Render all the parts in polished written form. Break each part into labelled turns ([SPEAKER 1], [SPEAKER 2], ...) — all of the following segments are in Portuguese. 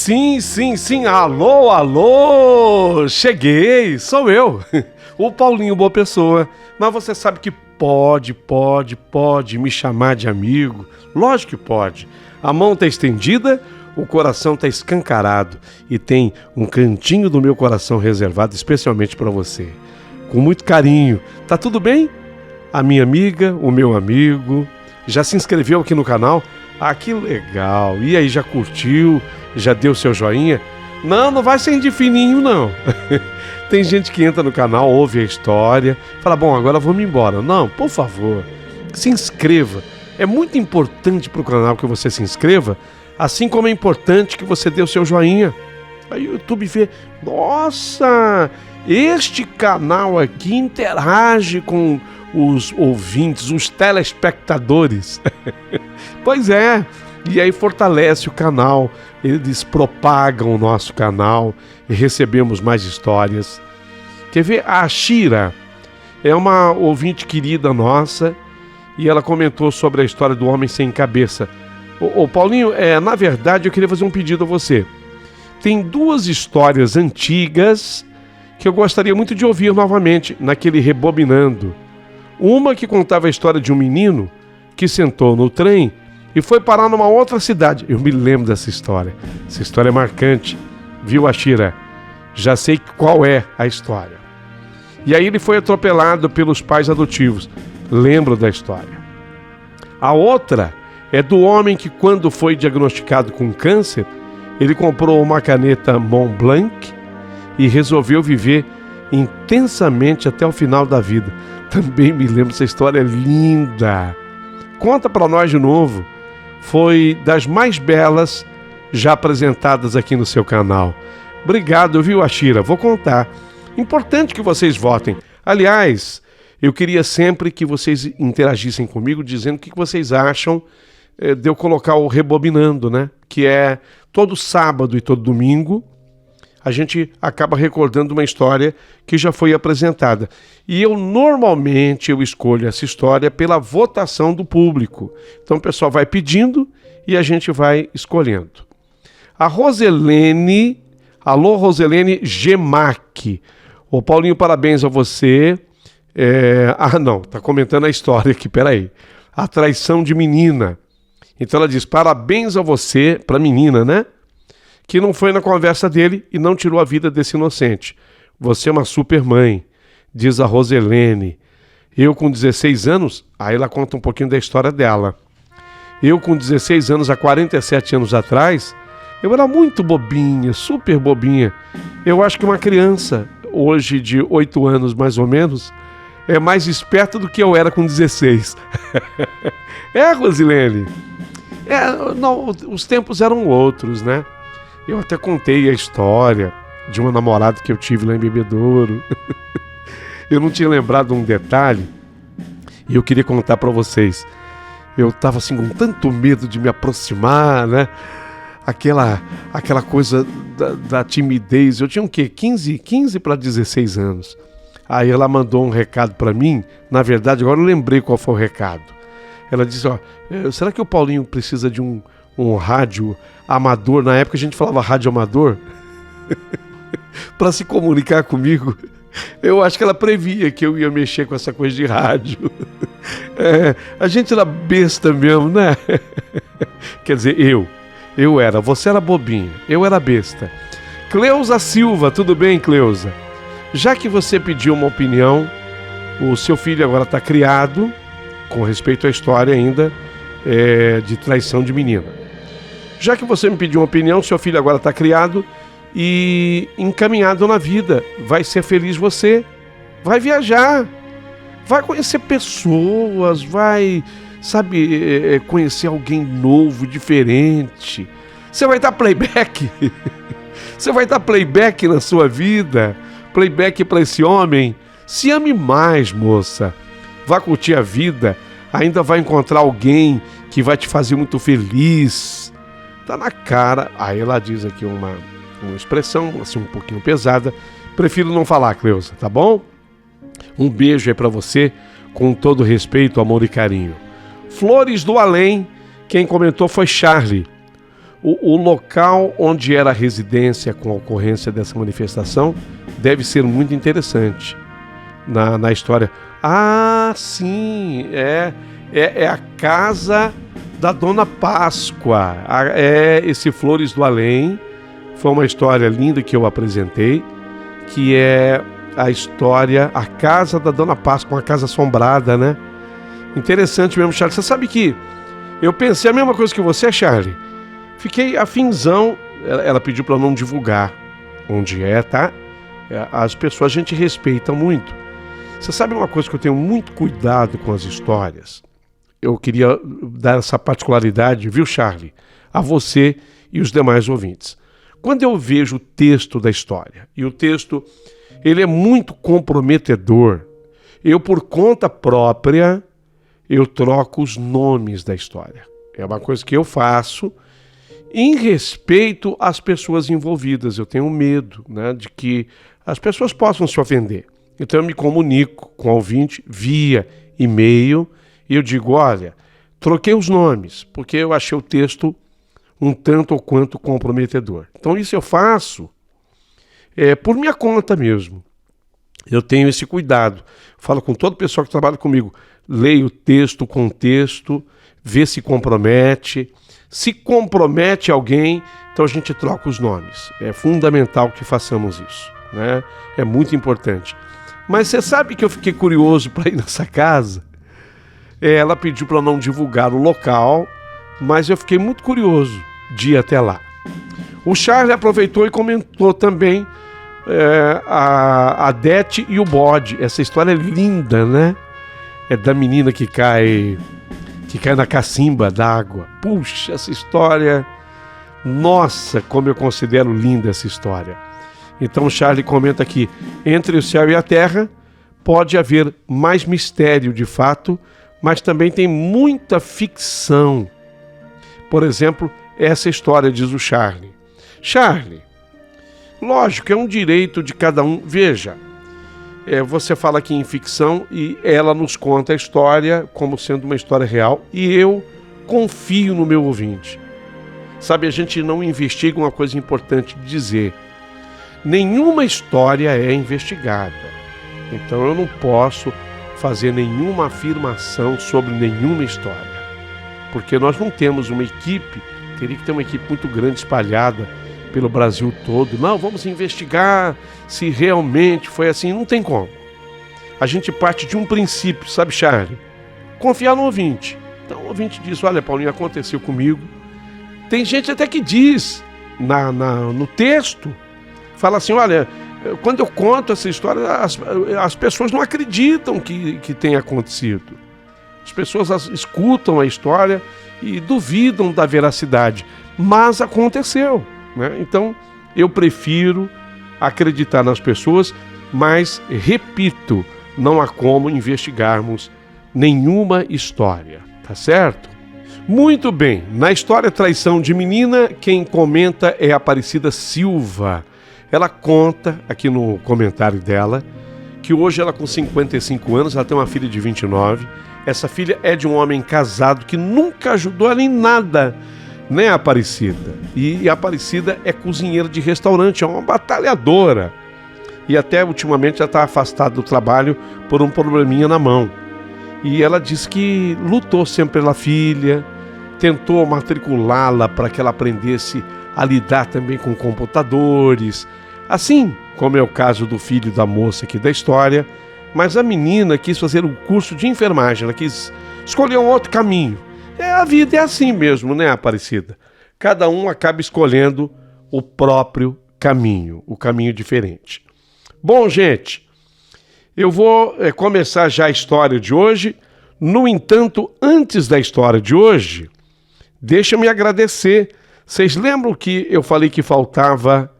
[SPEAKER 1] Sim, sim, sim. Alô, alô! Cheguei, sou eu, o Paulinho Boa Pessoa. Mas você sabe que pode me chamar de amigo. Lógico que pode. A mão tá estendida, o coração tá escancarado e tem um cantinho do meu coração reservado especialmente para você. Com muito carinho. Tá tudo bem? A minha amiga, o meu amigo, já se inscreveu aqui no canal? Ah, que legal! E aí, já curtiu? Já deu seu joinha? Não vai ser de fininho, não. Tem gente que entra no canal, ouve a história, fala, bom, agora vamos embora. Não, por favor, se inscreva. É muito importante para o canal que você se inscreva, assim como é importante que você dê o seu joinha. Aí o YouTube vê, nossa, este canal aqui interage com os ouvintes, os telespectadores. Pois é, e aí fortalece o canal, eles propagam o nosso canal e recebemos mais histórias. Quer ver? A Shira é uma ouvinte querida nossa e ela comentou sobre a história do homem sem cabeça. Ô Paulinho, na verdade eu queria fazer um pedido a você. Tem duas histórias antigas que eu gostaria muito de ouvir novamente naquele Rebobinando. Uma que contava a história de um menino que sentou no trem e foi parar numa outra cidade. Eu me lembro dessa história. Essa história é marcante. Viu, Ashira? Já sei qual é a história. E aí ele foi atropelado pelos pais adotivos. Lembro da história. A outra é do homem que, quando foi diagnosticado com câncer, ele comprou uma caneta Montblanc e resolveu viver intensamente até o final da vida. Também me lembro dessa história linda. Conta para nós de novo. Foi das mais belas já apresentadas aqui no seu canal. Obrigado, viu, Ashira? Vou contar. Importante que vocês votem. Aliás, eu queria sempre que vocês interagissem comigo dizendo o que vocês acham de eu colocar o Rebobinando, né? Que é todo sábado e todo domingo a gente acaba recordando uma história que já foi apresentada. E normalmente eu escolho essa história pela votação do público. Então o pessoal vai pedindo e a gente vai escolhendo. A Roselene, alô Roselene Gemac. Ô Paulinho, parabéns a você. Tá comentando a história aqui, peraí. A traição de menina. Então ela diz, parabéns a você, pra menina, né? Que não foi na conversa dele e não tirou a vida desse inocente. Você é uma super mãe, diz a Roselene. Eu com 16 anos, aí ela conta um pouquinho da história dela. Eu com 16 anos, há 47 anos atrás, eu era muito bobinha, super bobinha. Eu acho que uma criança, hoje de 8 anos mais ou menos, é mais esperta do que eu era com 16. Roselene? Não, os tempos eram outros, né? Eu até contei a história de uma namorada que eu tive lá em Bebedouro. Eu não tinha lembrado um detalhe e eu queria contar para vocês. Eu estava assim com tanto medo de me aproximar, né? Aquela coisa da timidez. Eu tinha o quê? 15 para 16 anos. Aí ela mandou um recado para mim. Na verdade, agora eu lembrei qual foi o recado. Ela disse, será que o Paulinho precisa de um rádio amador? Na época a gente falava rádio amador para se comunicar comigo. Eu acho que ela previa que eu ia mexer com essa coisa de rádio. A gente era besta mesmo, né? Quer dizer, eu era, você era bobinha, eu era besta. Cleusa Silva, tudo bem, Cleusa? Já que você pediu uma opinião, o seu filho agora está criado, com respeito à história ainda de traição de menina. Já que você me pediu uma opinião, seu filho agora está criado e encaminhado na vida. Vai ser feliz você. Vai viajar. Vai conhecer pessoas. Vai, conhecer alguém novo, diferente. Você vai dar playback. Você vai dar playback na sua vida. Playback para esse homem. Se ame mais, moça. Vá curtir a vida. Ainda vai encontrar alguém que vai te fazer muito feliz. Tá na cara. Aí ela diz aqui uma expressão assim um pouquinho pesada. Prefiro não falar, Cleusa, tá bom? Um beijo aí pra você, com todo respeito, amor e carinho. Flores do Além, quem comentou foi Charlie. O local onde era a residência com a ocorrência dessa manifestação deve ser muito interessante na história. Ah, sim, é a casa da Dona Páscoa. Esse Flores do Além foi uma história linda que eu apresentei, que é a história, a casa da Dona Páscoa, uma casa assombrada, né? Interessante mesmo, Charlie. Você sabe que eu pensei a mesma coisa que você, Charlie. Fiquei afinzão. Ela pediu para eu não divulgar onde tá? As pessoas a gente respeita muito. Você sabe uma coisa que eu tenho muito cuidado com as histórias? Eu queria dar essa particularidade, viu, Charlie? A você e os demais ouvintes. Quando eu vejo o texto da história, e o texto ele é muito comprometedor, eu, por conta própria, eu troco os nomes da história. É uma coisa que eu faço em respeito às pessoas envolvidas. Eu tenho medo, né, de que as pessoas possam se ofender. Então eu me comunico com o ouvinte via e-mail e eu digo, olha, troquei os nomes, porque eu achei o texto um tanto ou quanto comprometedor. Então isso eu faço por minha conta mesmo. Eu tenho esse cuidado. Falo com todo o pessoal que trabalha comigo. Leio o texto, contexto, vê se compromete. Se compromete alguém, então a gente troca os nomes. É fundamental que façamos isso, né? É muito importante. Mas você sabe que eu fiquei curioso para ir nessa casa? Ela pediu para não divulgar o local, mas eu fiquei muito curioso de ir até lá. O Charlie aproveitou e comentou também a Dete e o bode. Essa história é linda, né? É da menina que cai na cacimba d'água. Puxa, essa história... Nossa, como eu considero linda essa história. Então o Charlie comenta aqui, entre o céu e a terra pode haver mais mistério de fato, mas também tem muita ficção. Por exemplo, essa história, diz o Charlie. Charlie, lógico, é um direito de cada um. Veja, você fala aqui em ficção e ela nos conta a história como sendo uma história real e eu confio no meu ouvinte. Sabe, a gente não investiga uma coisa importante de dizer. Nenhuma história é investigada. Então eu não posso fazer nenhuma afirmação sobre nenhuma história. Porque nós não temos uma equipe, teria que ter uma equipe muito grande espalhada pelo Brasil todo. Não, vamos investigar se realmente foi assim. Não tem como. A gente parte de um princípio, sabe, Charlie? Confiar no ouvinte. Então o ouvinte diz, olha, Paulinho, aconteceu comigo. Tem gente até que diz no texto, fala assim, olha, quando eu conto essa história, as pessoas não acreditam que tenha acontecido. As pessoas escutam a história e duvidam da veracidade, mas aconteceu, né? Então, eu prefiro acreditar nas pessoas, mas, repito, não há como investigarmos nenhuma história, tá certo? Muito bem, na história Traição de Menina, quem comenta é a Aparecida Silva. Ela conta, aqui no comentário dela, que hoje ela com 55 anos, ela tem uma filha de 29. Essa filha é de um homem casado que nunca ajudou ela em nada, né, Aparecida? E a Aparecida é cozinheira de restaurante, é uma batalhadora. E até ultimamente ela está afastada do trabalho por um probleminha na mão. E ela diz que lutou sempre pela filha, tentou matriculá-la para que ela aprendesse a lidar também com computadores, assim como é o caso do filho da moça aqui da história, mas a menina quis fazer um curso de enfermagem, ela quis escolher um outro caminho. A vida é assim mesmo, né, Aparecida? Cada um acaba escolhendo o próprio caminho, o caminho diferente. Bom, gente, eu vou começar já a história de hoje. No entanto, antes da história de hoje, deixa-me agradecer. Vocês lembram que eu falei que faltava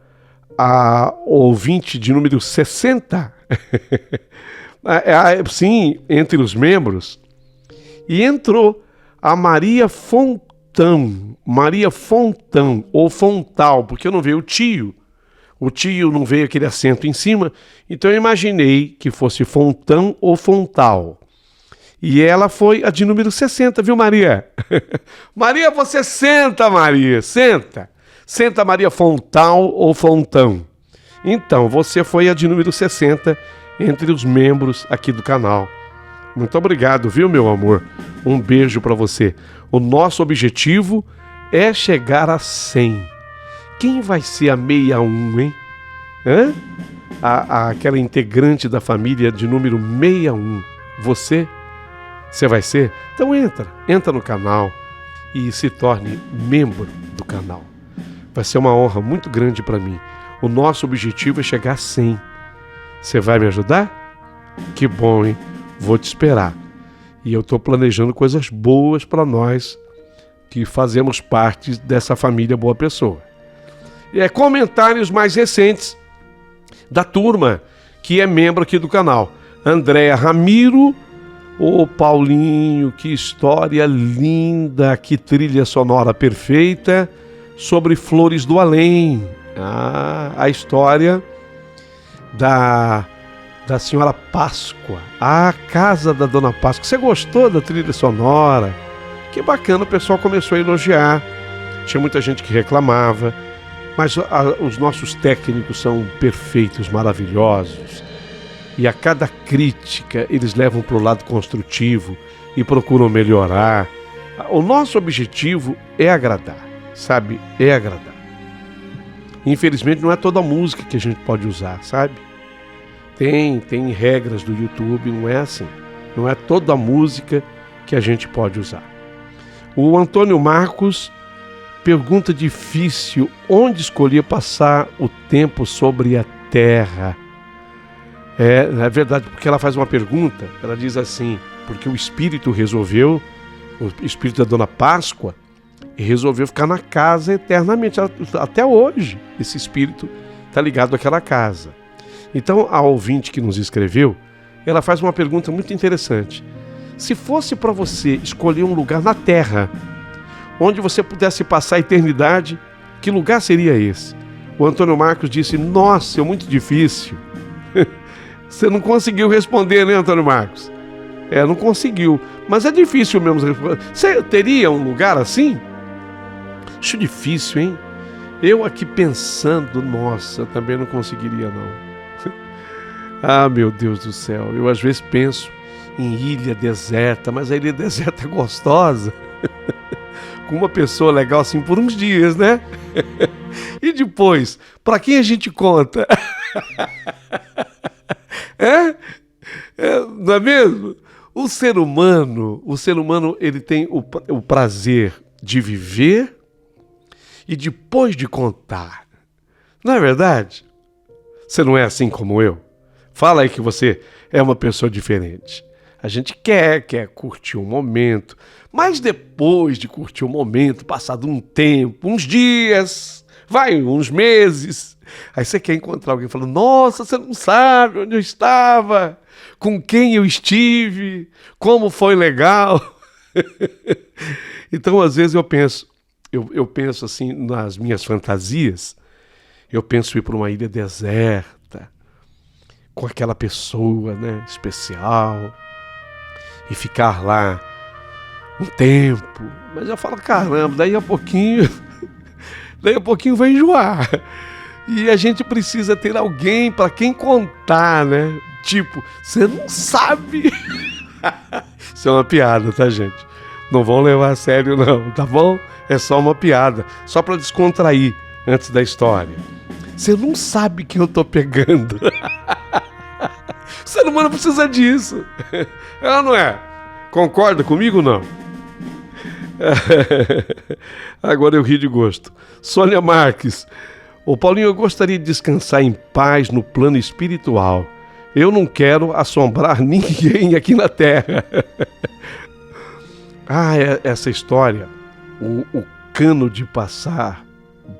[SPEAKER 1] a ouvinte de número 60? Sim, entre os membros. E entrou a Maria Fontão, ou Fontal, porque não veio o tio. O tio não veio aquele acento em cima, então eu imaginei que fosse Fontão ou Fontal. E ela foi a de número 60, viu, Maria? Maria, você senta, Maria, senta. Senta, Maria Fontal ou Fontão. Então, você foi a de número 60 entre os membros aqui do canal. Muito obrigado, viu, meu amor? Um beijo para você. O nosso objetivo é chegar a 100. Quem vai ser a 61, hein? Hã? Aquela integrante da família de número 61. Você? Você vai ser? Então entra no canal e se torne membro do canal. Vai ser uma honra muito grande para mim. O nosso objetivo é chegar a 100. Você vai me ajudar? Que bom, hein? Vou te esperar. E eu estou planejando coisas boas para nós que fazemos parte dessa família Boa Pessoa. Comentários mais recentes da turma que é membro aqui do canal. Andréa Ramiro. Ô Paulinho, que história linda, que trilha sonora perfeita sobre Flores do Além. A história da Senhora Páscoa, a casa da Dona Páscoa. Você gostou da trilha sonora? Que bacana, o pessoal começou a elogiar. Tinha muita gente que reclamava, mas os nossos técnicos são perfeitos, maravilhosos. E a cada crítica eles levam para o lado construtivo e procuram melhorar. O nosso objetivo é agradar, sabe? É agradar. Infelizmente não é toda música que a gente pode usar, sabe? Tem regras do YouTube, não é assim. Não é toda música que a gente pode usar. O Antônio Marcos pergunta difícil: onde escolher passar o tempo sobre a terra? É verdade, porque ela faz uma pergunta, ela diz assim, porque o espírito o espírito da Dona Páscoa, resolveu ficar na casa eternamente, até hoje esse espírito está ligado àquela casa. Então a ouvinte que nos escreveu, ela faz uma pergunta muito interessante: se fosse para você escolher um lugar na terra, onde você pudesse passar a eternidade, que lugar seria esse? O Antônio Marcos disse: nossa, é muito difícil. Você não conseguiu responder, né, Antônio Marcos? Não conseguiu. Mas é difícil mesmo responder. Você teria um lugar assim? Acho difícil, hein? Eu aqui pensando, nossa, eu também não conseguiria, não. Ah, meu Deus do céu. Eu às vezes penso em ilha deserta, mas a ilha deserta é gostosa. Com uma pessoa legal assim por uns dias, né? E depois, para quem a gente conta? Não é mesmo? O ser humano, ele tem o prazer de viver e depois de contar. Não é verdade? Você não é assim como eu? Fala aí que você é uma pessoa diferente. A gente quer curtir um momento, mas depois de curtir um momento, passado um tempo, uns dias, uns meses, aí você quer encontrar alguém falando: nossa, você não sabe onde eu estava, com quem eu estive, como foi legal. Então, às vezes eu penso assim, nas minhas fantasias, eu penso em ir para uma ilha deserta, com aquela pessoa, né, especial, e ficar lá um tempo. Mas eu falo: caramba, daí a pouquinho vai enjoar. E a gente precisa ter alguém para quem contar, né? Tipo, você não sabe. Isso é uma piada, tá, gente? Não vão levar a sério, não, tá bom? É só uma piada, só para descontrair antes da história. Você não sabe quem eu tô pegando. O ser humano precisa disso. Ela não é? Concorda comigo ou não? Agora eu ri de gosto. Sônia Marques: ô Paulinho, eu gostaria de descansar em paz no plano espiritual. Eu não quero assombrar ninguém aqui na Terra. Essa história, o cano de passar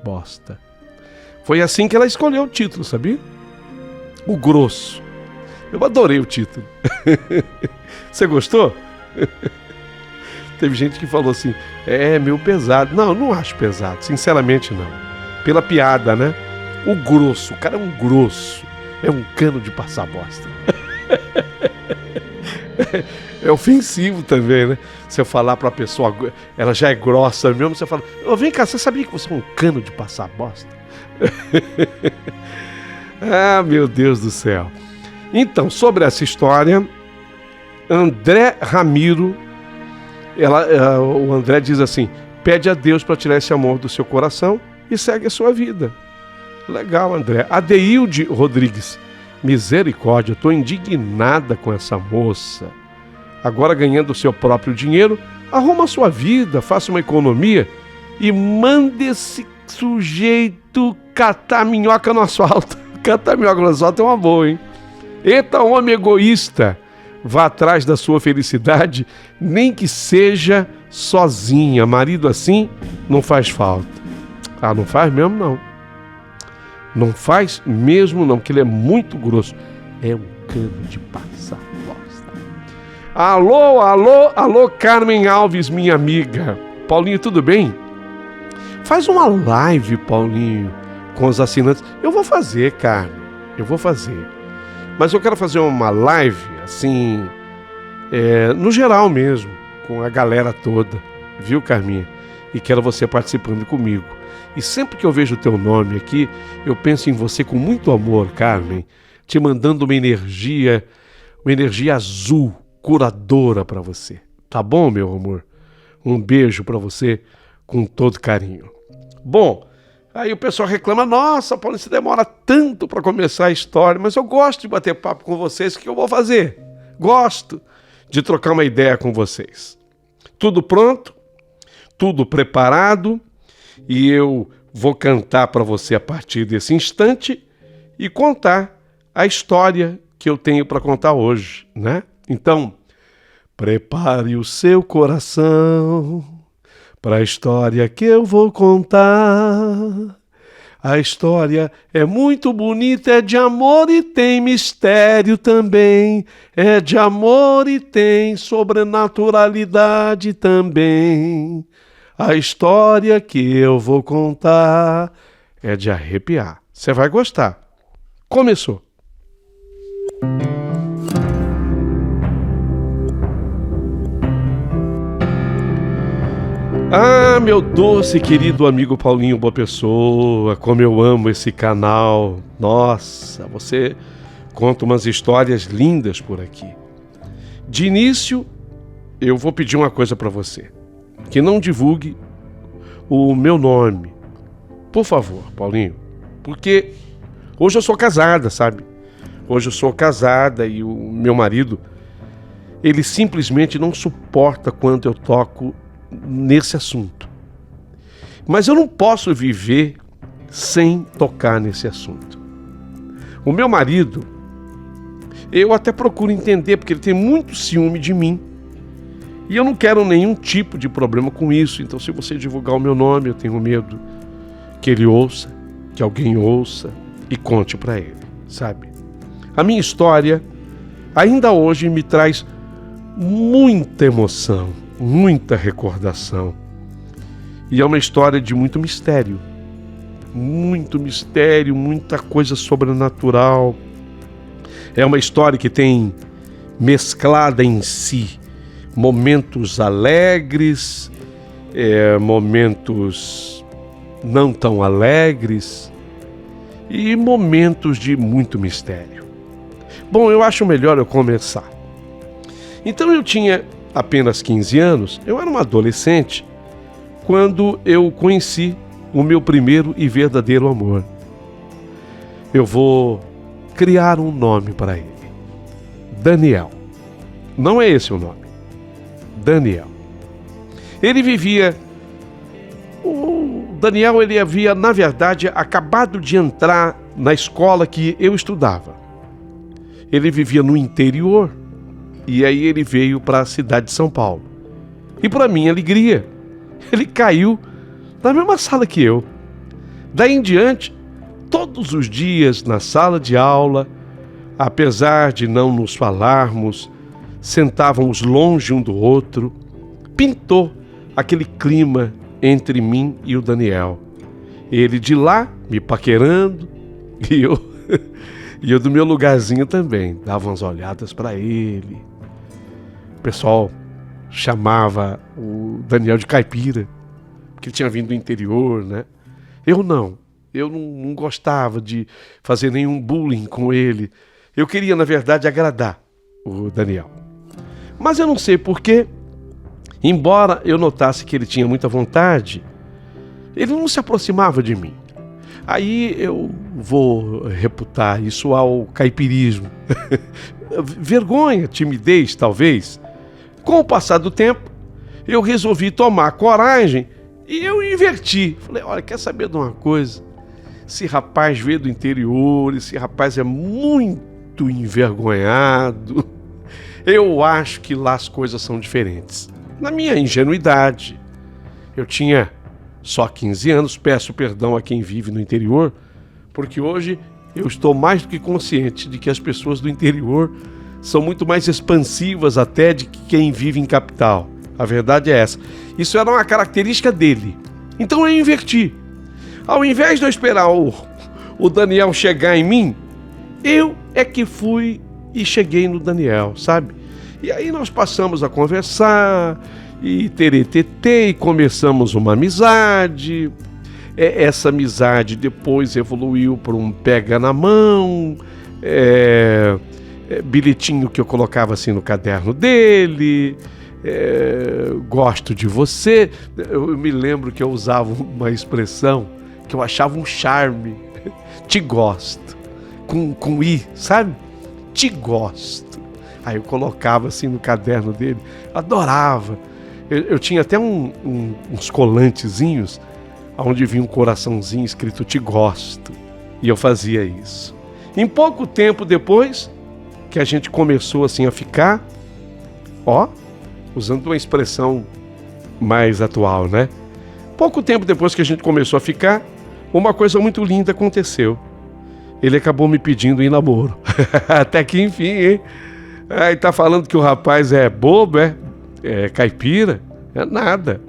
[SPEAKER 1] bosta. Foi assim que ela escolheu o título, sabia? O grosso. Eu adorei o título. Você gostou? Teve gente que falou assim: é meio pesado. Não acho pesado, sinceramente não. Pela piada, né? O grosso, o cara é um grosso. É um cano de passar bosta. É ofensivo também, né? Você falar pra pessoa, ela já é grossa mesmo, você fala, ô, vem cá, você sabia que você é um cano de passar bosta? Ah, meu Deus do céu. Então, sobre essa história, André Ramiro, o André diz assim, pede a Deus para tirar esse amor do seu coração e segue a sua vida. Legal, André. Adeilde Rodrigues, misericórdia, estou indignada com essa moça. Agora ganhando o seu próprio dinheiro, arruma a sua vida, faça uma economia e mande esse sujeito catar minhoca no asfalto. Catar minhoca no asfalto é uma boa, hein? Eita, homem egoísta, vá atrás da sua felicidade, nem que seja sozinha. Marido assim não faz falta. Ah, não faz mesmo não. Não faz mesmo não, porque ele é muito grosso. É um cano de passar bosta. Alô, alô, alô, Carmen Alves, minha amiga. Paulinho, tudo bem? Faz uma live, Paulinho, com os assinantes. Eu vou fazer, Carmen, eu vou fazer. Mas eu quero fazer uma live, assim, no geral mesmo, com a galera toda, viu, Carminha? E quero você participando comigo. E sempre que eu vejo o teu nome aqui, eu penso em você com muito amor, Carmen, te mandando uma energia azul, curadora para você. Tá bom, meu amor? Um beijo para você com todo carinho. Bom, aí o pessoal reclama, nossa, Paulo, você demora tanto para começar a história, mas eu gosto de bater papo com vocês, o que eu vou fazer? Gosto de trocar uma ideia com vocês. Tudo pronto? Tudo preparado? E eu vou cantar para você a partir desse instante e contar a história que eu tenho para contar hoje, né? Então, prepare o seu coração para a história que eu vou contar. A história é muito bonita, é de amor e tem mistério também. É de amor e tem sobrenaturalidade também. A história que eu vou contar é de arrepiar. Você vai gostar. Começou. Ah, meu doce querido amigo Paulinho Boa Pessoa, como eu amo esse canal. Nossa, você conta umas histórias lindas por aqui. De início, eu vou pedir uma coisa para você. Que não divulgue o meu nome. Por favor, Paulinho. Porque hoje eu sou casada, sabe? Hoje eu sou casada e o meu marido, ele simplesmente não suporta quando eu toco nesse assunto. Mas eu não posso viver sem tocar nesse assunto. O meu marido, eu até procuro entender, porque ele tem muito ciúme de mim. E eu não quero nenhum tipo de problema com isso. Então, se você divulgar o meu nome, eu tenho medo que ele ouça, que alguém ouça e conte para ele, sabe? A minha história, ainda hoje, me traz muita emoção, muita recordação. E é uma história de muito mistério, muita coisa sobrenatural. É uma história que tem mesclada em si momentos alegres, momentos não tão alegres e momentos de muito mistério. Bom, eu acho melhor eu começar. Então eu tinha apenas 15 anos, eu era um adolescente, quando eu conheci o meu primeiro e verdadeiro amor. Eu vou criar um nome para ele. Daniel. Não é esse o nome. Daniel. O Daniel, ele havia, na verdade, acabado de entrar na escola que eu estudava. Ele vivia no interior e aí ele veio para a cidade de São Paulo. E para minha alegria, ele caiu na mesma sala que eu. Daí em diante, todos os dias na sala de aula, apesar de não nos falarmos, sentávamos longe um do outro, pintou aquele clima entre mim e o Daniel. Ele de lá, me paquerando, e eu do meu lugarzinho também, dava umas olhadas para ele. pessoal chamava o Daniel de caipira, porque ele tinha vindo do interior, né? Eu não gostava de fazer nenhum bullying com ele. Eu queria, na verdade, agradar o Daniel. Mas eu não sei porquê, embora eu notasse que ele tinha muita vontade, ele não se aproximava de mim. Aí eu vou reputar isso ao caipirismo. Vergonha, timidez, talvez. Com o passar do tempo, eu resolvi tomar coragem e eu inverti. Falei, olha, quer saber de uma coisa? Esse rapaz veio do interior, esse rapaz é muito envergonhado. Eu acho que lá as coisas são diferentes. Na minha ingenuidade, eu tinha só 15 anos, peço perdão a quem vive no interior, porque hoje eu estou mais do que consciente de que as pessoas do interior são muito mais expansivas até de que quem vive em capital. A verdade é essa. Isso era uma característica dele. Então eu inverti. Ao invés de eu esperar o Daniel chegar em mim, eu é que fui e cheguei no Daniel, sabe? E aí nós passamos a conversar e teretetê, e começamos uma amizade. Essa amizade depois evoluiu para um pega na mão, bilhetinho que eu colocava assim no caderno dele, gosto de você. Eu me lembro que eu usava uma expressão que eu achava um charme, te gosto, com i, sabe? Te gosto. Aí eu colocava assim no caderno dele, adorava. Eu tinha até uns colantezinhos onde vinha um coraçãozinho escrito te gosto. E eu fazia isso. Em pouco tempo depois que a gente começou assim a ficar, usando uma expressão mais atual, né? Pouco tempo depois que a gente começou a ficar, uma coisa muito linda aconteceu. Ele acabou me pedindo em namoro. Até que enfim, hein? Aí tá falando que o rapaz é bobo, é caipira? É nada.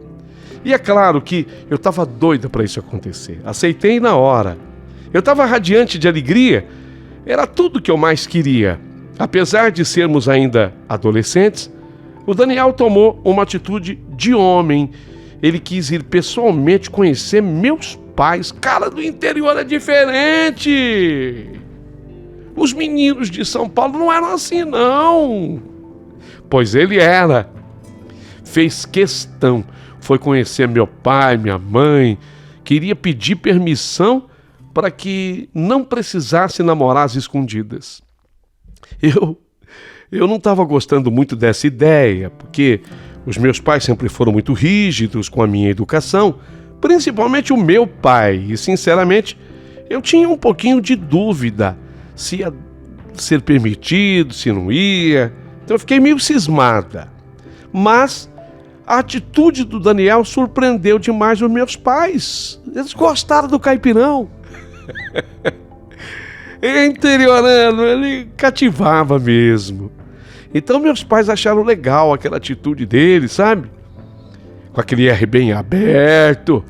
[SPEAKER 1] E é claro que eu estava doida para isso acontecer. Aceitei na hora. Eu estava radiante de alegria. Era tudo que eu mais queria. Apesar de sermos ainda adolescentes, o Daniel tomou uma atitude de homem. Ele quis ir pessoalmente conhecer meus pais. Cara, do interior é diferente. Os meninos de São Paulo não eram assim, não. Pois ele era. Fez questão. Foi conhecer meu pai, minha mãe. Queria pedir permissão para que não precisasse namorar às escondidas. Eu não estava gostando muito dessa ideia, porque os meus pais sempre foram muito rígidos com a minha educação, principalmente o meu pai. E, sinceramente, eu tinha um pouquinho de dúvida se ia ser permitido, se não ia. Então eu fiquei meio cismada. Mas a atitude do Daniel surpreendeu demais os meus pais. Eles gostaram do caipirão. Interiorano, ele cativava mesmo. Então meus pais acharam legal aquela atitude dele, sabe? Com aquele R bem aberto.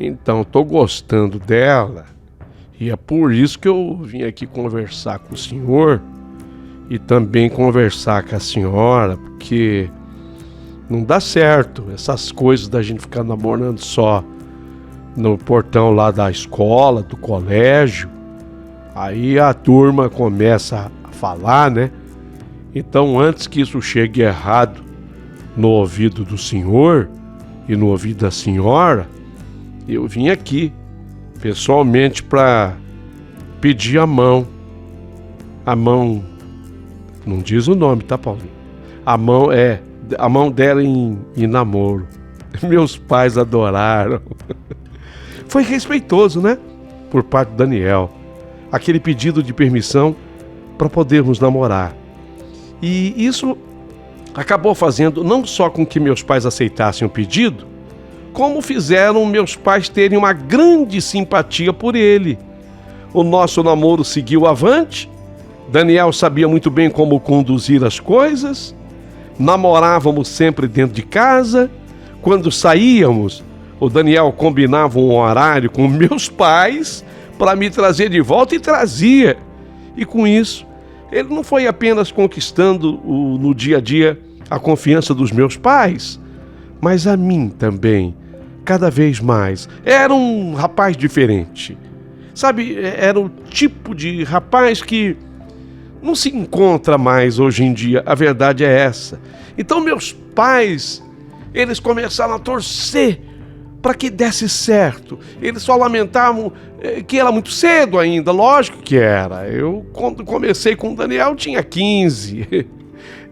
[SPEAKER 1] Então, tô gostando dela. E é por isso que eu vim aqui conversar com o senhor e também conversar com a senhora, porque não dá certo essas coisas da gente ficar namorando só no portão lá da escola, do colégio. Aí a turma começa a falar, né? Então, antes que isso chegue errado no ouvido do senhor e no ouvido da senhora, eu vim aqui pessoalmente para pedir a mão. A mão, não diz o nome, tá, Paulinho? A mão dela em namoro. Meus pais adoraram. Foi respeitoso, né? Por parte do Daniel. Aquele pedido de permissão para podermos namorar. E isso acabou fazendo não só com que meus pais aceitassem o pedido, como fizeram meus pais terem uma grande simpatia por ele. O nosso namoro seguiu avante. Daniel sabia muito bem como conduzir as coisas. Namorávamos sempre dentro de casa. Quando saíamos, o Daniel combinava um horário com meus pais para me trazer de volta e trazia. E com isso, ele não foi apenas conquistando no dia a dia a confiança dos meus pais, mas a mim também, cada vez mais. Era um rapaz diferente. Sabe, era o tipo de rapaz que não se encontra mais hoje em dia. A verdade é essa. Então meus pais, eles começaram a torcer para que desse certo. Eles só lamentavam que era muito cedo ainda. Lógico que era. Eu, quando comecei com o Daniel, tinha 15.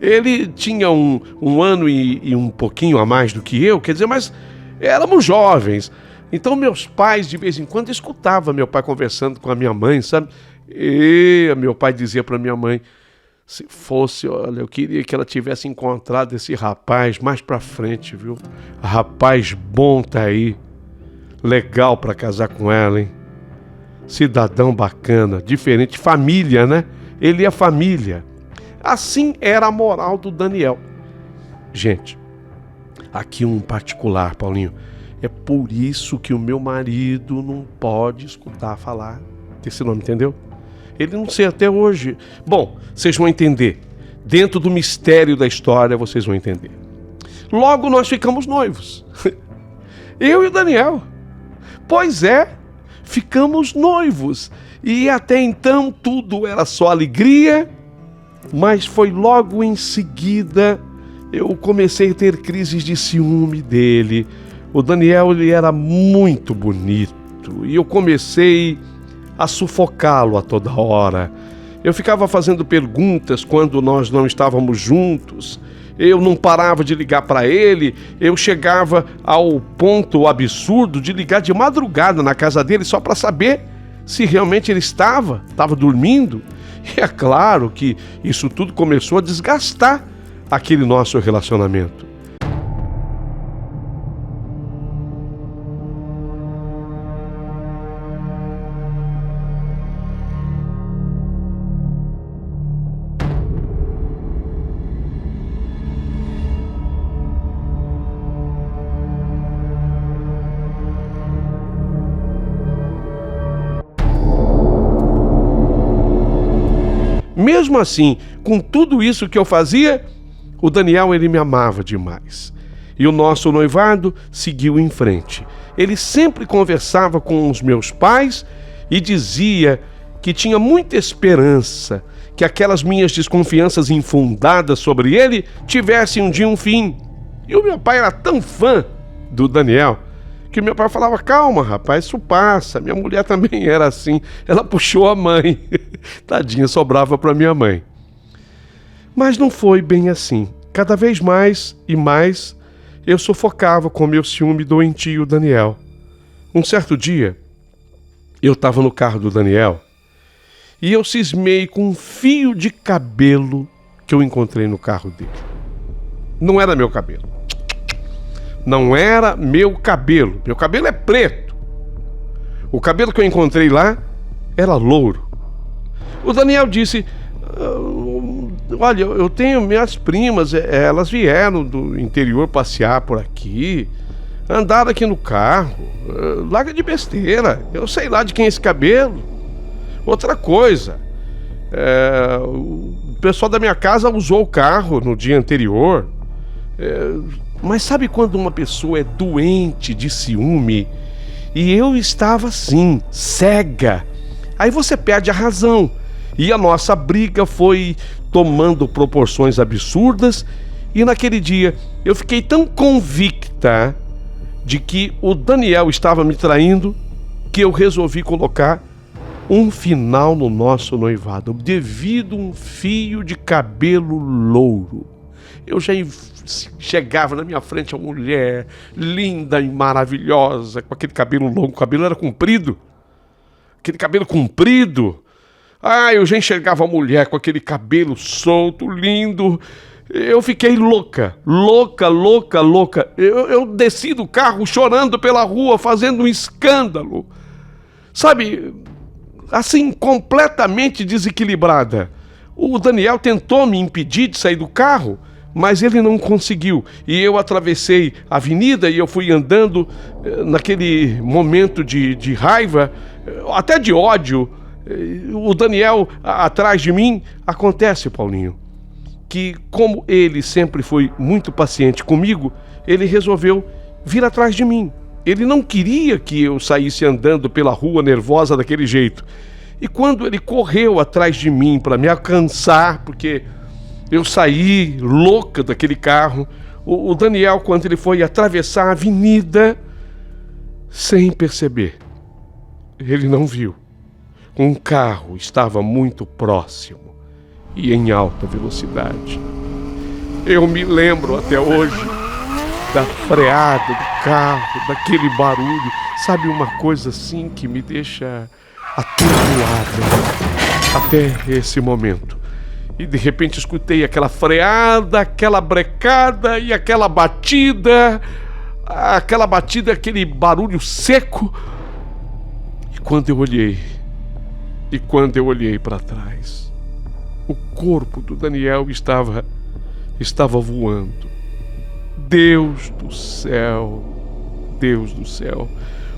[SPEAKER 1] Ele tinha um ano e um pouquinho a mais do que eu, quer dizer, mas éramos jovens. Então meus pais, de vez em quando, escutavam meu pai conversando com a minha mãe, sabe? E meu pai dizia para minha mãe, se fosse, olha, eu queria que ela tivesse encontrado esse rapaz mais pra frente, viu? Rapaz bom tá aí, legal pra casar com ela, hein? Cidadão bacana, diferente, família, né? Ele é família. Assim era a moral do Daniel. Gente, aqui um particular, Paulinho, é por isso que o meu marido não pode escutar falar desse nome, entendeu? Ele não sei até hoje. Bom, vocês vão entender. Dentro do mistério da história, vocês vão entender. Logo nós ficamos noivos. Eu e o Daniel. Pois é, ficamos noivos. E até então tudo era só alegria, mas foi logo em seguida eu comecei a ter crises de ciúme dele. O Daniel, ele era muito bonito e eu comecei a sufocá-lo a toda hora. Eu ficava fazendo perguntas quando nós não estávamos juntos. Eu não parava de ligar para ele. Eu chegava ao ponto absurdo de ligar de madrugada na casa dele só para saber se realmente ele estava dormindo. E é claro que isso tudo começou a desgastar aquele nosso relacionamento. Mesmo assim, com tudo isso que eu fazia, o Daniel, ele me amava demais. E o nosso noivado seguiu em frente. Ele sempre conversava com os meus pais e dizia que tinha muita esperança que aquelas minhas desconfianças infundadas sobre ele tivessem um dia um fim. E o meu pai era tão fã do Daniel que meu pai falava, calma rapaz, isso passa. Minha mulher também era assim, ela puxou a mãe. Tadinha, sobrava para minha mãe. Mas não foi bem assim. Cada vez mais e mais eu sufocava com meu ciúme doentio Daniel. Um certo dia, eu estava no carro do Daniel e eu cismei com um fio de cabelo que eu encontrei no carro dele. Não era meu cabelo. Não era meu cabelo. Meu cabelo é preto. O cabelo que eu encontrei lá era louro. O Daniel disse, olha, eu tenho minhas primas, elas vieram do interior passear por aqui, andaram aqui no carro, larga de besteira, eu sei lá de quem é esse cabelo. Outra coisa, o pessoal da minha casa usou o carro no dia anterior, mas sabe quando uma pessoa é doente de ciúme? E eu estava assim, cega. Aí você perde a razão. E a nossa briga foi tomando proporções absurdas. E naquele dia eu fiquei tão convicta de que o Daniel estava me traindo que eu resolvi colocar um final no nosso noivado devido a um fio de cabelo louro. Eu já chegava na minha frente a mulher linda e maravilhosa, com aquele cabelo longo, o cabelo era comprido, aquele cabelo comprido. Eu já enxergava a mulher com aquele cabelo solto, lindo. Eu fiquei louca. Eu desci do carro chorando pela rua, fazendo um escândalo. Sabe, assim, completamente desequilibrada. O Daniel tentou me impedir de sair do carro, mas ele não conseguiu. E eu atravessei a avenida e eu fui andando naquele momento de raiva, até de ódio. O Daniel atrás de mim. Acontece, Paulinho, que, como ele sempre foi muito paciente comigo, ele resolveu vir atrás de mim. Ele não queria que eu saísse andando pela rua nervosa daquele jeito. E quando ele correu atrás de mim para me alcançar, porque eu saí louca daquele carro, o Daniel, quando ele foi atravessar a avenida, sem perceber, ele não viu. Um carro estava muito próximo e em alta velocidade. Eu me lembro até hoje da freada do carro, daquele barulho. Sabe, uma coisa assim que me deixa atordoado até esse momento. E de repente escutei aquela freada, aquela brecada e aquela batida, aquele barulho seco. E quando eu olhei para trás, o corpo do Daniel estava voando. Deus do céu, Deus do céu.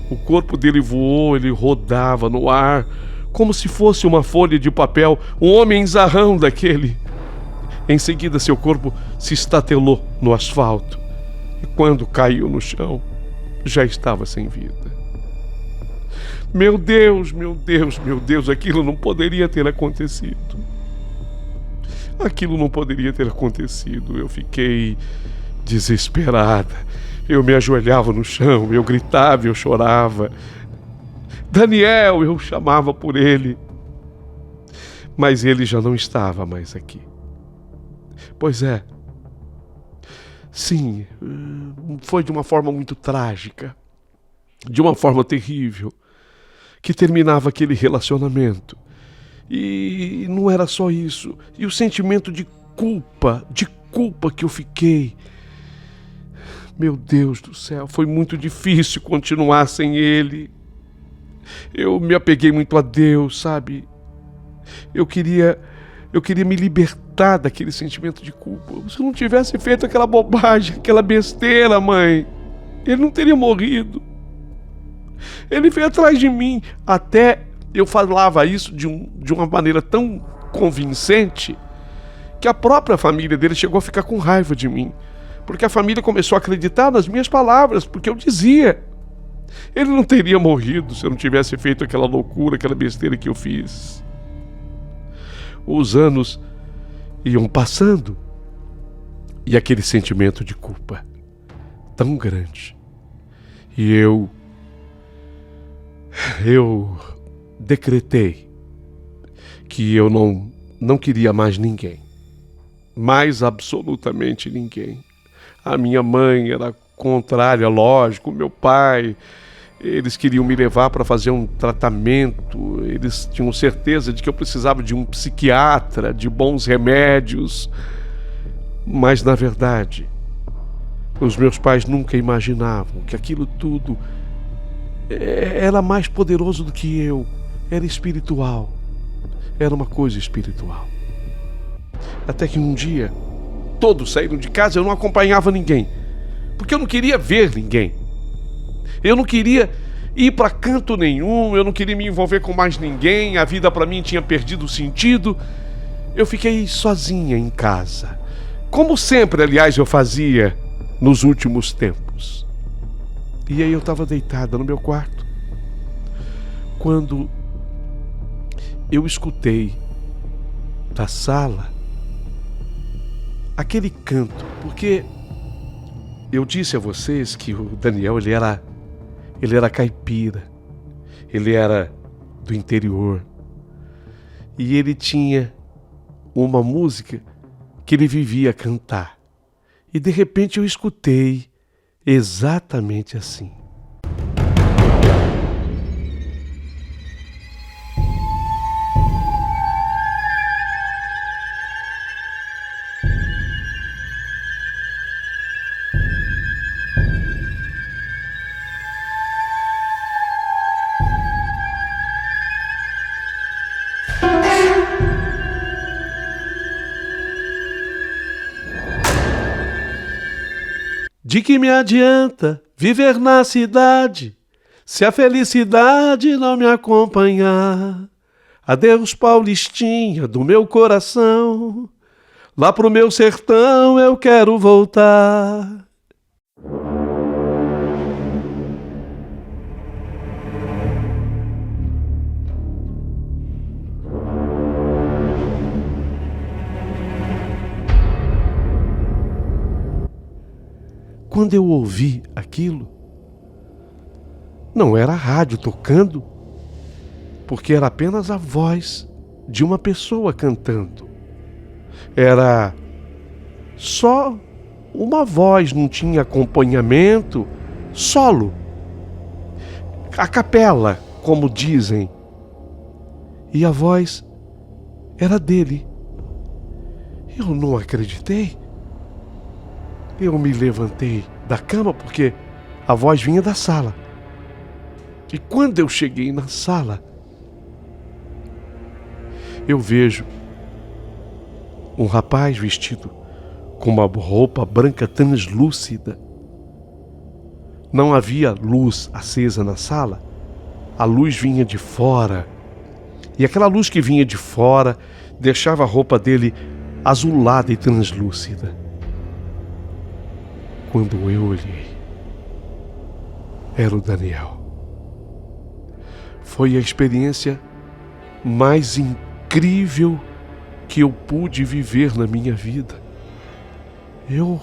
[SPEAKER 1] O corpo dele voou, ele rodava no ar, como se fosse uma folha de papel, um homenzarrão daquele. Em seguida, seu corpo se estatelou no asfalto. E quando caiu no chão, já estava sem vida. Meu Deus, meu Deus, meu Deus, aquilo não poderia ter acontecido. Aquilo não poderia ter acontecido. Eu fiquei desesperada. Eu me ajoelhava no chão, eu gritava, eu chorava. Daniel, eu chamava por ele. Mas ele já não estava mais aqui. Pois é. Sim, foi de uma forma muito trágica, de uma forma terrível, que terminava aquele relacionamento. E não era só isso. E o sentimento de culpa que eu fiquei. Meu Deus do céu, foi muito difícil continuar sem ele. Eu me apeguei muito a Deus, sabe? Eu queria me libertar daquele sentimento de culpa. Se eu não tivesse feito aquela bobagem, aquela besteira, mãe, ele não teria morrido. Ele veio atrás de mim. Até eu falava isso de uma maneira tão convincente que a própria família dele chegou a ficar com raiva de mim. Porque a família começou a acreditar nas minhas palavras, porque eu dizia. Ele não teria morrido se eu não tivesse feito aquela loucura, aquela besteira que eu fiz. Os anos iam passando e aquele sentimento de culpa tão grande. E eu decretei que eu não queria mais ninguém. Mais absolutamente ninguém. A minha mãe era contrária, lógico, meu pai, eles queriam me levar para fazer um tratamento, eles tinham certeza de que eu precisava de um psiquiatra, de bons remédios, mas na verdade, os meus pais nunca imaginavam que aquilo tudo era mais poderoso do que eu, era espiritual, era uma coisa espiritual. Até que um dia, todos saíram de casa, eu não acompanhava ninguém, porque eu não queria ver ninguém. Eu não queria ir para canto nenhum, eu não queria me envolver com mais ninguém, a vida para mim tinha perdido o sentido. Eu fiquei sozinha em casa, como sempre, aliás, eu fazia nos últimos tempos. E aí eu estava deitada no meu quarto, quando eu escutei da sala aquele canto, porque eu disse a vocês que o Daniel, ele era caipira, ele era do interior, e ele tinha uma música que ele vivia a cantar, e de repente eu escutei exatamente assim. De que me adianta viver na cidade, se a felicidade não me acompanhar? Adeus, Paulistinha do meu coração, Lá pro meu sertão eu quero voltar. Quando eu ouvi aquilo, não era a rádio tocando, porque era apenas a voz de uma pessoa cantando. Era só uma voz, não tinha acompanhamento, solo. A capela, como dizem. E a voz era dele. Eu não acreditei. Eu me levantei da cama porque a voz vinha da sala. E quando eu cheguei na sala, eu vejo um rapaz vestido com uma roupa branca translúcida. Não havia luz acesa na sala, a luz vinha de fora. E aquela luz que vinha de fora deixava a roupa dele azulada e translúcida. Quando eu olhei, era o Daniel. Foi a experiência mais incrível que eu pude viver na minha vida. Eu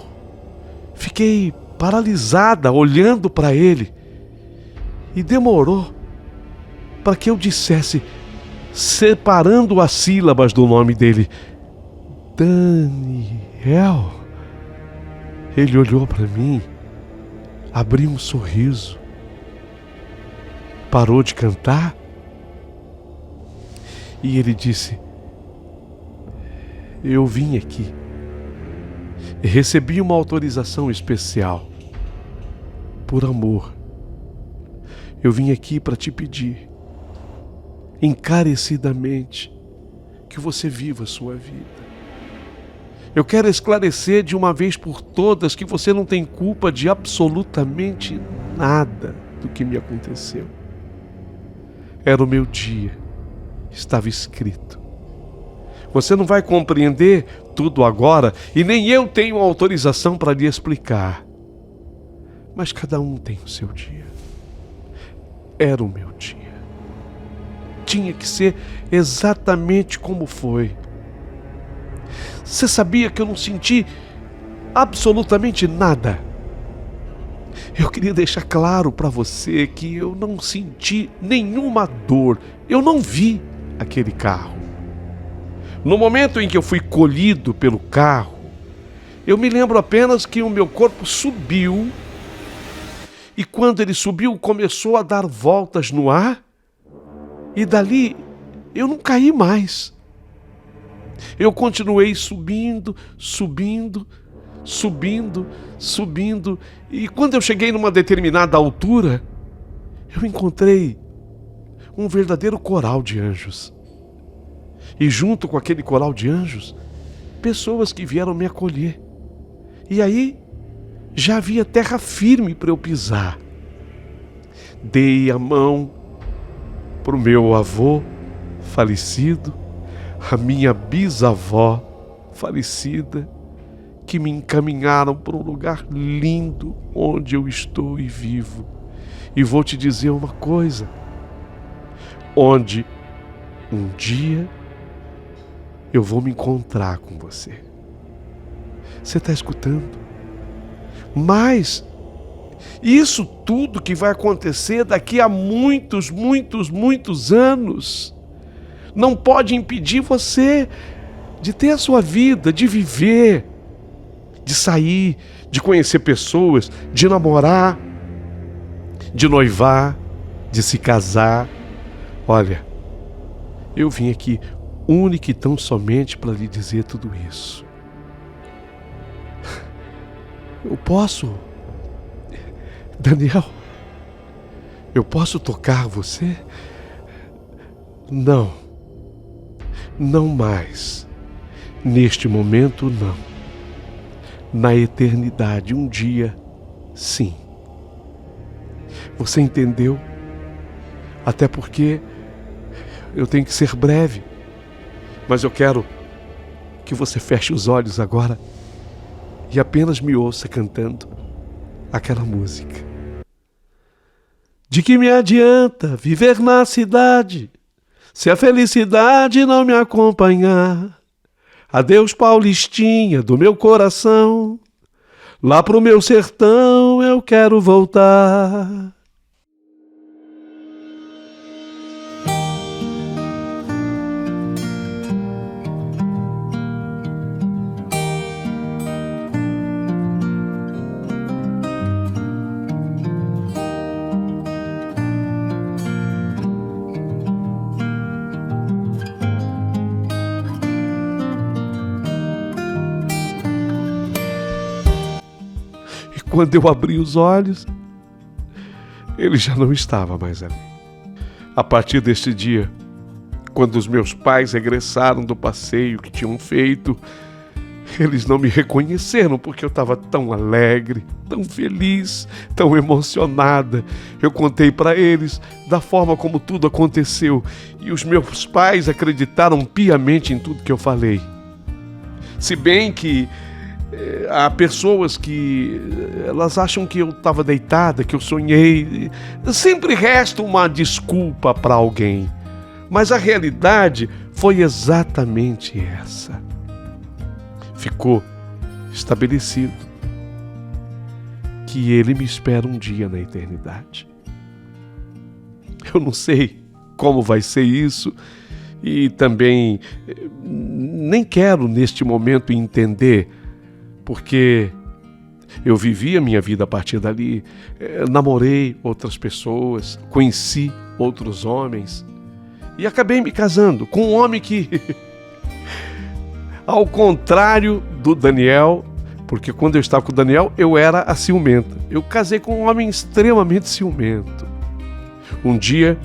[SPEAKER 1] fiquei paralisada olhando para ele e demorou para que eu dissesse, separando as sílabas do nome dele, Daniel. Ele olhou para mim, abriu um sorriso, parou de cantar e ele disse: eu vim aqui e recebi uma autorização especial. Por amor, eu vim aqui para te pedir encarecidamente que você viva a sua vida. Eu quero esclarecer de uma vez por todas que você não tem culpa de absolutamente nada do que me aconteceu. Era o meu dia, estava escrito. Você não vai compreender tudo agora e nem eu tenho autorização para lhe explicar. Mas cada um tem o seu dia. Era o meu dia. Tinha que ser exatamente como foi. Você sabia que eu não senti absolutamente nada? Eu queria deixar claro para você que eu não senti nenhuma dor. Eu não vi aquele carro. No momento em que eu fui colhido pelo carro, eu me lembro apenas que o meu corpo subiu e quando ele subiu começou a dar voltas no ar e dali eu não caí mais. Eu continuei subindo, subindo, subindo, subindo e quando eu cheguei numa determinada altura, eu encontrei um verdadeiro coral de anjos. E junto com aquele coral de anjos, pessoas que vieram me acolher. E aí, já havia terra firme para eu pisar. Dei a mão para o meu avô falecido, a minha bisavó falecida, que me encaminharam para um lugar lindo onde eu estou e vivo. E vou te dizer uma coisa, onde um dia eu vou me encontrar com você. Você está escutando? Mas isso tudo que vai acontecer daqui a muitos, muitos, muitos anos não pode impedir você de ter a sua vida, de viver, de sair, de conhecer pessoas, de namorar, de noivar, de se casar. Olha, eu vim aqui única e tão somente para lhe dizer tudo isso. Eu posso, Daniel, eu posso tocar você? Não, não mais. Neste momento, não. Na eternidade, um dia, sim. Você entendeu? Até porque eu tenho que ser breve, mas eu quero que você feche os olhos agora e apenas me ouça cantando aquela música. De que me adianta viver na cidade se a felicidade não me acompanhar? Adeus, Paulistinha do meu coração, lá pro meu sertão eu quero voltar. Quando eu abri os olhos, ele já não estava mais ali. A partir deste dia, quando os meus pais regressaram do passeio que tinham feito, eles não me reconheceram porque eu estava tão alegre, tão feliz, tão emocionada. Eu contei para eles da forma como tudo aconteceu e os meus pais acreditaram piamente em tudo que eu falei. Se bem que há pessoas que elas acham que eu estava deitada, que eu sonhei. Sempre resta uma desculpa para alguém. Mas a realidade foi exatamente essa. Ficou estabelecido que ele me espera um dia na eternidade. Eu não sei como vai ser isso e também nem quero neste momento entender, porque eu vivi a minha vida a partir dali, namorei outras pessoas, conheci outros homens e acabei me casando com um homem que, ao contrário do Daniel, porque quando eu estava com o Daniel eu era a ciumenta, eu casei com um homem extremamente ciumento. Um dia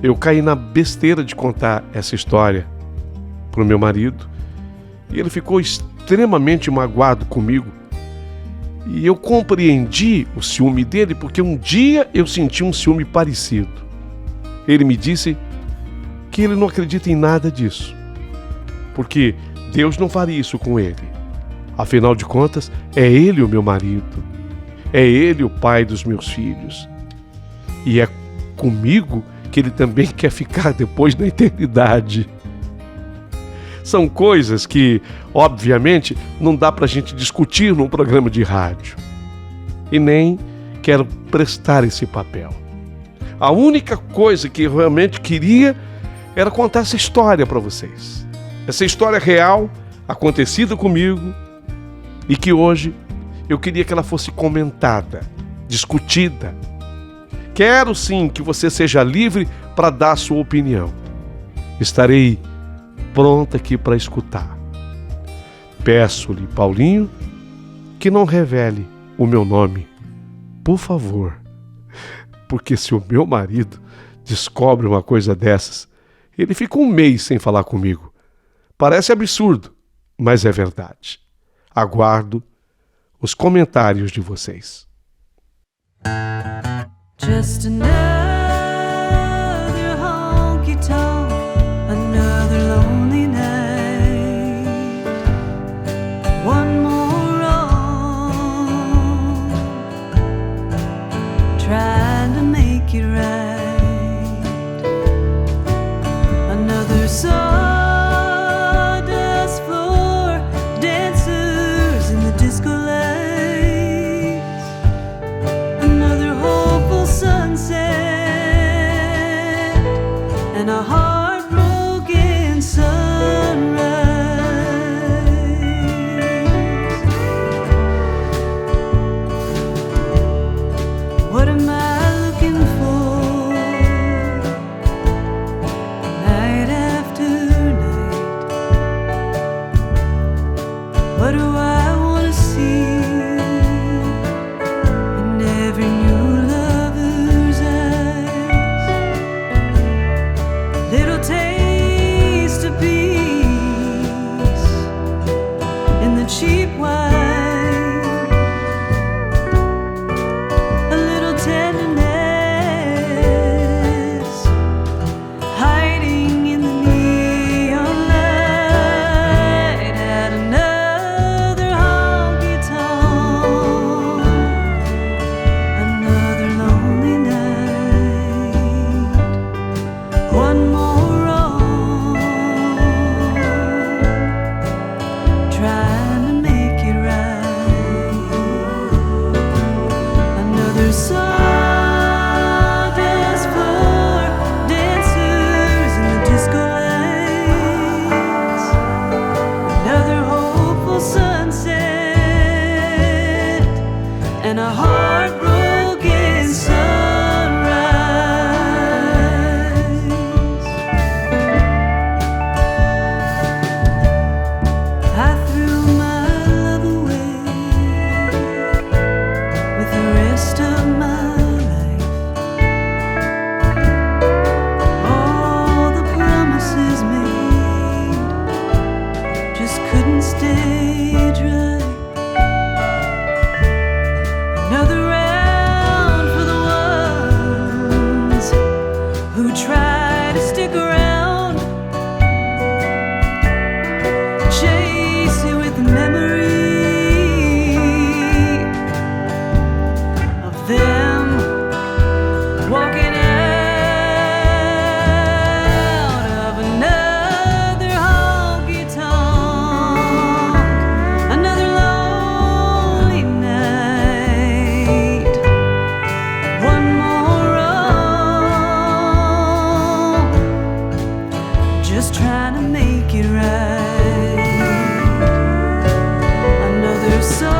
[SPEAKER 1] eu caí na besteira de contar essa história para o meu marido e ele ficou extremamente magoado comigo. E eu compreendi o ciúme dele porque um dia eu senti um ciúme parecido. Ele me disse que ele não acredita em nada disso, porque Deus não faria isso com ele. Afinal de contas, é ele o meu marido, é ele o pai dos meus filhos. E é comigo que ele também quer ficar depois da eternidade. São coisas que, obviamente, não dá para a gente discutir num programa de rádio. E nem quero prestar esse papel. A única coisa que eu realmente queria era contar essa história para vocês. Essa história real, acontecida comigo, e que hoje eu queria que ela fosse comentada, discutida. Quero sim que você seja livre para dar a sua opinião. Estarei pronta aqui para escutar. Peço-lhe, Paulinho, que não revele o meu nome, por favor, porque se o meu marido descobre uma coisa dessas, ele fica um mês sem falar comigo. Parece absurdo, mas é verdade. Aguardo os comentários de vocês.
[SPEAKER 2] Just another honky-tonk, another lonely night, one more wrong, trying to make it right, another sawdust floor, dancers in the disco lights, another hopeful sunset didn't stay dry. Another round for the ones who try to stick around, chase you with the memory of them walking out of another honky-tonk, another lonely night, one more wrong, just trying to make it right. Another sawdust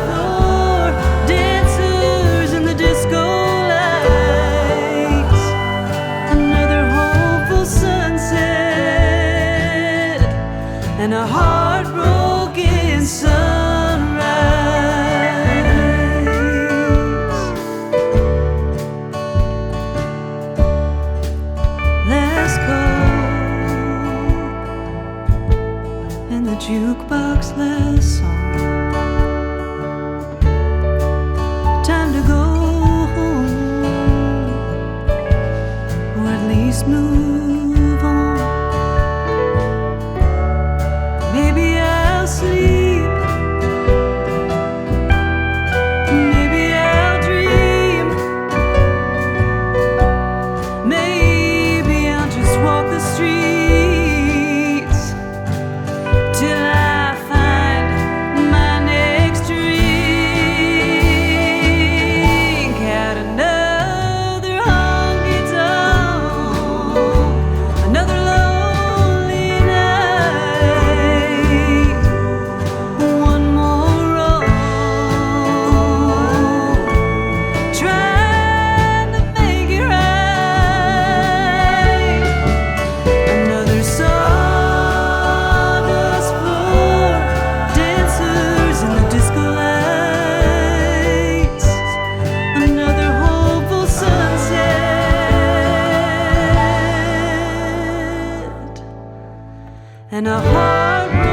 [SPEAKER 2] floor, dancers in the disco lights, another hopeful sunset, and a heartbroken sunrise. Let's go. And the jukebox last song. Time to go home, or at least move on. Maybe I'll sleep, maybe I'll dream, maybe I'll just walk the streets till I find my next drink at another honky-tonk, another lonely night, one more wrong, trying to make it right. Another sawdust floor, dancers in the disco lights, another hopeful sunset, and a heartbroken